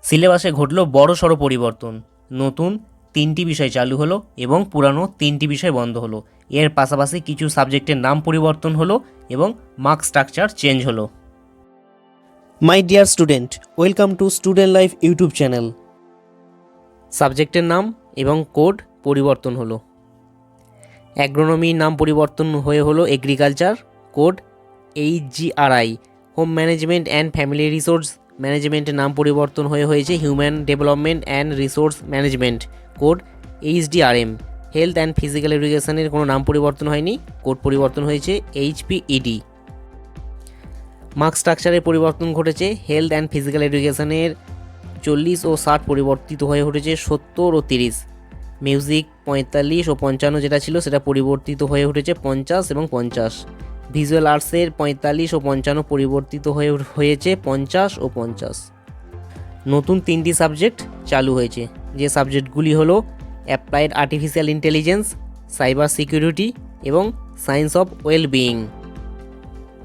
সিলেবাসে ঘটল বড়সড় পরিবর্তন। নতুন 3টি বিষয় চালু হলো এবং পুরানো 3টি বিষয় বন্ধ হলো। এর পাশাপাশি কিছু সাবজেক্টের নাম পরিবর্তন হলো এবং মার্ক স্ট্রাকচার চেঞ্জ হলো। My dear student, welcome to student life YouTube channel. সাবজেক্টের নাম এবং কোড পরিবর্তন হলো। অ্যাগ্রোনমির নাম পরিবর্তন হয়ে হলো agriculture, code HGRI। Home management and family resource ম্যানেজমেন্টের নাম পরিবর্তন হয়েছে human development and resource management, code HDRM। Health and physical এডুকেশনের কোনো নাম পরিবর্তন হয়নি, কোড পরিবর্তন হয়েছে HPED। মার্ক স্ট্রাকচারের পরিবর্তন ঘটেছে। হেলথ অ্যান্ড ফিজিক্যাল এডুকেশনের 40 ও 60 পরিবর্তিত হয়ে উঠেছে 70 ও 30। মিউজিক 45 ও 55 যেটা ছিল সেটা পরিবর্তিত হয়ে উঠেছে 50 এবং 50। ভিজুয়াল আর্টসের 45 ও 55 পরিবর্তিত হয়েছে 50 ও 50। নতুন 3টি সাবজেক্ট চালু হয়েছে, যে সাবজেক্টগুলি হলো applied artificial intelligence, cyber security এবং সায়েন্স অফ ওয়েলবিইং।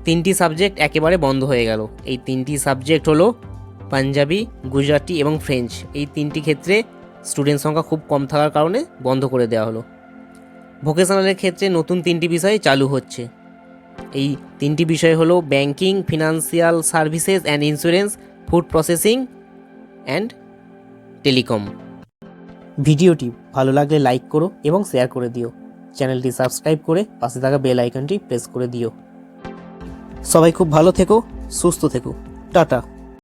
3টি সাবজেক্ট একেবারে বন্ধ হয়ে গেল। এই 3টি সাবজেক্ট হলো পাঞ্জাবি, গুজরাটি এবং ফ্রেঞ্চ। এই 3টি ক্ষেত্রে স্টুডেন্ট সংখ্যা খুব কম থাকার কারণে বন্ধ করে দেওয়া হলো। ভোকেশনালের ক্ষেত্রে নতুন 3টি বিষয় চালু হচ্ছে। এই 3টি বিষয় হলো banking, financial services and insurance, food processing and telecom. ভিডিওটি ভালো লাগলে লাইক করো এবং শেয়ার করে দিও। চ্যানেলটি সাবস্ক্রাইব করে পাশে থাকা বেল আইকনটি প্রেস করে দিও। সবাই খুব ভালো থেকো, সুস্থ থেকো। টাটা।